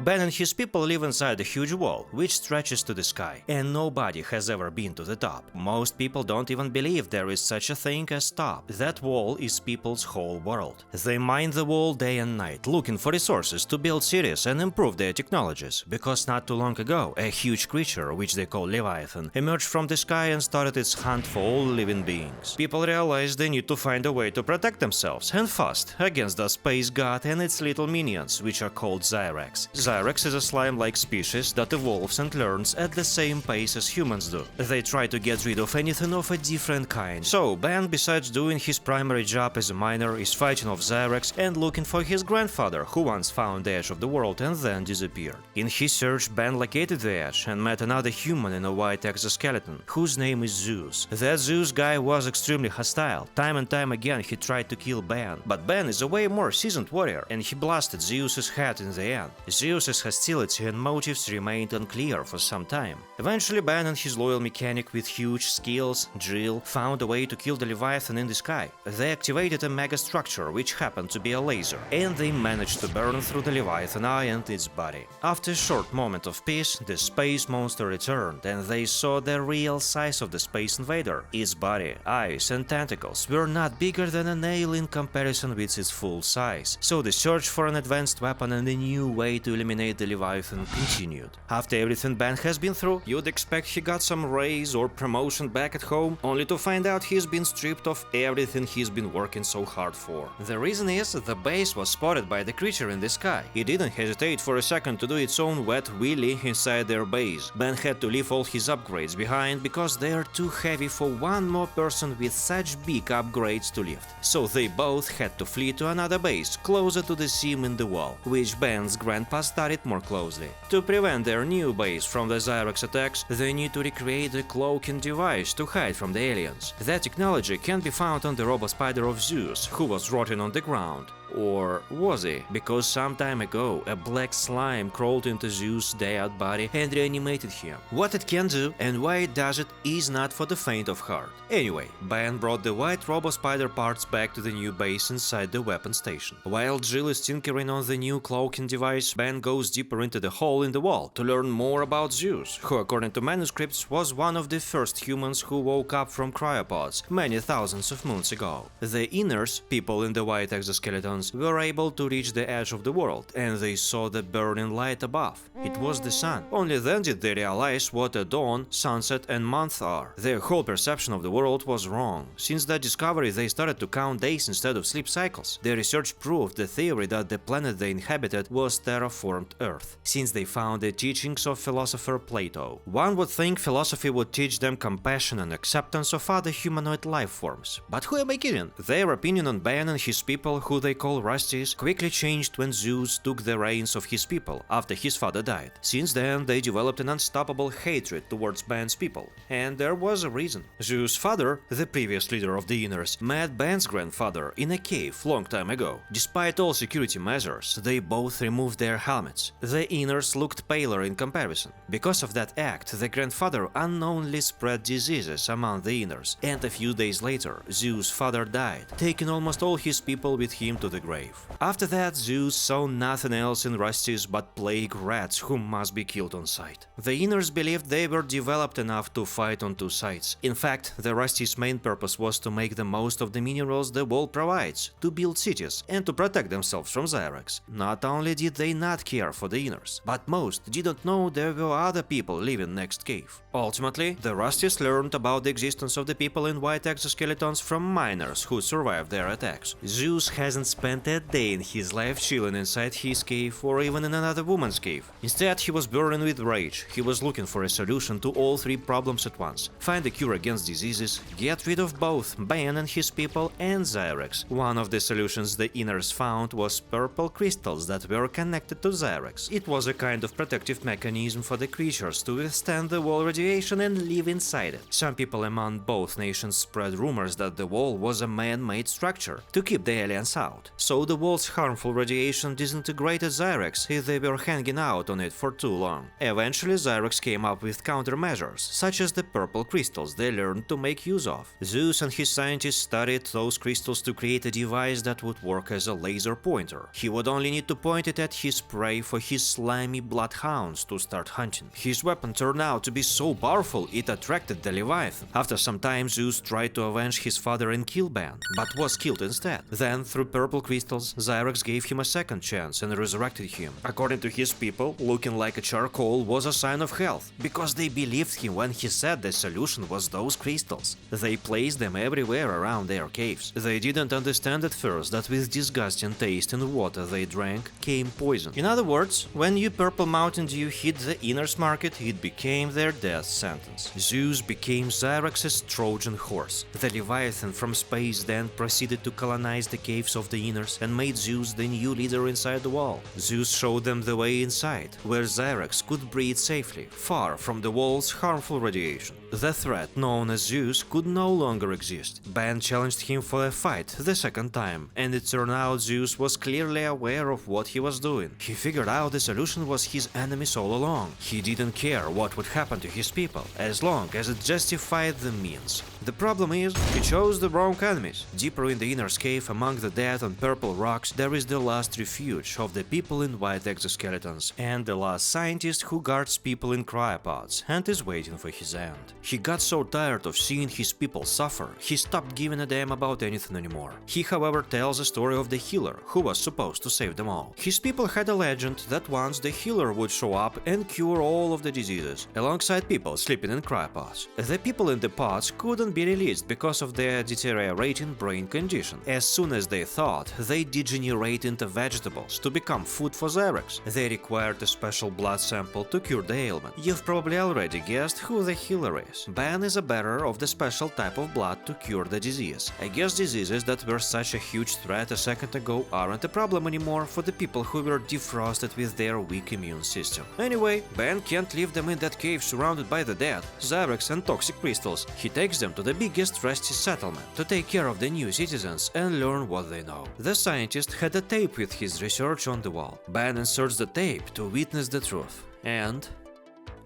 Ben and his people live inside a huge wall, which stretches to the sky, and nobody has ever been to the top. Most people don't even believe there is such a thing as top. That wall is people's whole world. They mine the wall day and night, looking for resources to build cities and improve their technologies, because not too long ago, a huge creature, which they call Leviathan, emerged from the sky and started its hunt for all living beings. People realized they need to find a way to protect themselves, and fast, against the space god and its little minions, which are called Zyrax. Zyrax is a slime-like species that evolves and learns at the same pace as humans do. They try to get rid of anything of a different kind. So Ben, besides doing his primary job as a miner, is fighting off Zyrax and looking for his grandfather, who once found the edge of the world and then disappeared. In his search, Ben located the edge and met another human in a white exoskeleton, whose name is Zeus. That Zeus guy was extremely hostile. Time and time again he tried to kill Ben, but Ben is a way more seasoned warrior, and he blasted Zeus's head in the end. Zeus's hostility and motives remained unclear for some time. Eventually Ben and his loyal mechanic with huge skills, Jill, found a way to kill the Leviathan in the sky. They activated a mega structure which happened to be a laser, and they managed to burn through the Leviathan eye and its body. After a short moment of peace, the space monster returned, and they saw the real size of the space invader. Its body, eyes and tentacles were not bigger than a nail in comparison with its full size, so the search for an advanced weapon and a new way to eliminate the Leviathan continued. After everything Ben has been through, you'd expect he got some raise or promotion back at home, only to find out he's been stripped of everything he's been working so hard for. The reason is, the base was spotted by the creature in the sky. It didn't hesitate for a second to do its own wet willy inside their base. Ben had to leave all his upgrades behind because they are too heavy for one more person with such big upgrades to lift. So they both had to flee to another base, closer to the seam in the wall, which Ben's grandpa studied more closely. To prevent their new base from the Zyrax attacks, they need to recreate a cloaking device to hide from the aliens. That technology can be found on the robo-spider of Zeus, who was rotting on the ground. Or was he? Because some time ago a black slime crawled into Zeus' dead body and reanimated him. What it can do and why it does it is not for the faint of heart. Anyway, Ben brought the white robo-spider parts back to the new base inside the weapon station. While Jill is tinkering on the new cloaking device, Ben goes deeper into the hole in the wall to learn more about Zeus, who according to manuscripts was one of the first humans who woke up from cryopods many thousands of moons ago. The Inners, people in the white exoskeleton, were able to reach the edge of the world, and they saw the burning light above. It was the sun. Only then did they realize what a dawn, sunset and month are. Their whole perception of the world was wrong. Since that discovery they started to count days instead of sleep cycles. Their research proved the theory that the planet they inhabited was terraformed Earth, since they found the teachings of philosopher Plato. One would think philosophy would teach them compassion and acceptance of other humanoid life forms. But who am I kidding? Their opinion on Ben and his people, who they call Rusties, quickly changed when Zeus took the reins of his people after his father died. Since then, they developed an unstoppable hatred towards Ben's people, and there was a reason. Zeus' father, the previous leader of the Inners, met Ben's grandfather in a cave long time ago. Despite all security measures, they both removed their helmets. The Inners looked paler in comparison. Because of that act, the grandfather unknowingly spread diseases among the Inners, and a few days later, Zeus' father died, taking almost all his people with him to the grave. After that, Zeus saw nothing else in Rusties but plague rats who must be killed on sight. The Inners believed they were developed enough to fight on two sides. In fact, the Rusties' main purpose was to make the most of the minerals the world provides, to build cities, and to protect themselves from Zyrax. Not only did they not care for the Inners, but most didn't know there were other people living next cave. Ultimately, the Rusties learned about the existence of the people in white exoskeletons from miners who survived their attacks. Zeus hasn't spent a day in his life chilling inside his cave or even in another woman's cave. Instead, he was burning with rage. He was looking for a solution to all three problems at once: find a cure against diseases, get rid of both Ben and his people, and Zyrax. One of the solutions the Inners found was purple crystals that were connected to Zyrax. It was a kind of protective mechanism for the creatures to withstand the wall radiation and live inside it. Some people among both nations spread rumors that the wall was a man-made structure to keep the aliens out. so the wall's harmful radiation disintegrated Zyrex if they were hanging out on it for too long. Eventually, Zyrex came up with countermeasures, such as the purple crystals they learned to make use of. Zeus and his scientists studied those crystals to create a device that would work as a laser pointer. He would only need to point it at his prey for his slimy bloodhounds to start hunting. His weapon turned out to be so powerful it attracted the Leviathan. After some time, Zeus tried to avenge his father and kill Ban, but was killed instead. Then, through purple crystals, Zyrex gave him a second chance and resurrected him. According to his people, looking like a charcoal was a sign of health, because they believed him when he said the solution was those crystals. They placed them everywhere around their caves. They didn't understand at first that with disgusting taste in the water they drank came poison. In other words, when you purple Mountain Dew hit the Inner's market, it became their death sentence. Zeus became Zyrex's Trojan horse. The Leviathan from space then proceeded to colonize the caves of the Inners and made Zeus the new leader inside the wall. Zeus showed them the way inside, where Zyrex could breathe safely, far from the wall's harmful radiation. The threat known as Zeus could no longer exist. Ban challenged him for a fight the second time, and it turned out Zeus was clearly aware of what he was doing. He figured out the solution was his enemies all along. He didn't care what would happen to his people, as long as it justified the means. The problem is, he chose the wrong enemies. Deeper in the Inner's cave, among the dead and purple rocks, there is the last refuge of the people in white exoskeletons, and the last scientist who guards people in cryopods and is waiting for his end. He got so tired of seeing his people suffer, he stopped giving a damn about anything anymore. He, however, tells the story of the healer, who was supposed to save them all. His people had a legend that once the healer would show up and cure all of the diseases, alongside people sleeping in cryopods. The people in the pods couldn't be released because of their deteriorating brain condition. As soon as they thought, they degenerate into vegetables to become food for Zyrex. They required a special blood sample to cure the ailment. You've probably already guessed who the healer is. Ban is a bearer of the special type of blood to cure the disease. I guess diseases that were such a huge threat a second ago aren't a problem anymore for the people who were defrosted with their weak immune system. Anyway, Ban can't leave them in that cave surrounded by the dead, Zyrex and toxic crystals. He takes them to the biggest resty settlement to take care of the new citizens and learn what they know. The scientist had a tape with his research on the wall. Ban inserts the tape to witness the truth. And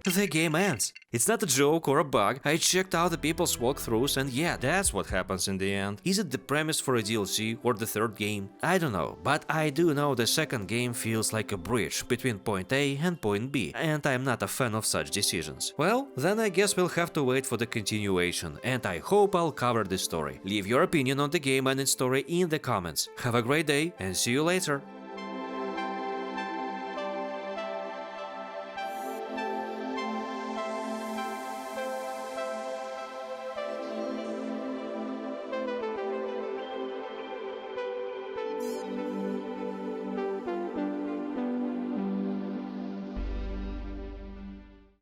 the game ends. It's not a joke or a bug. I checked out the people's walkthroughs and yeah, that's what happens in the end. Is it the premise for a DLC or the third game? I don't know, but I do know the second game feels like a bridge between point A and point B, and I'm not a fan of such decisions. Well, then I guess we'll have to wait for the continuation, and I hope I'll cover this story. Leave your opinion on the game and its story in the comments. Have a great day and see you later!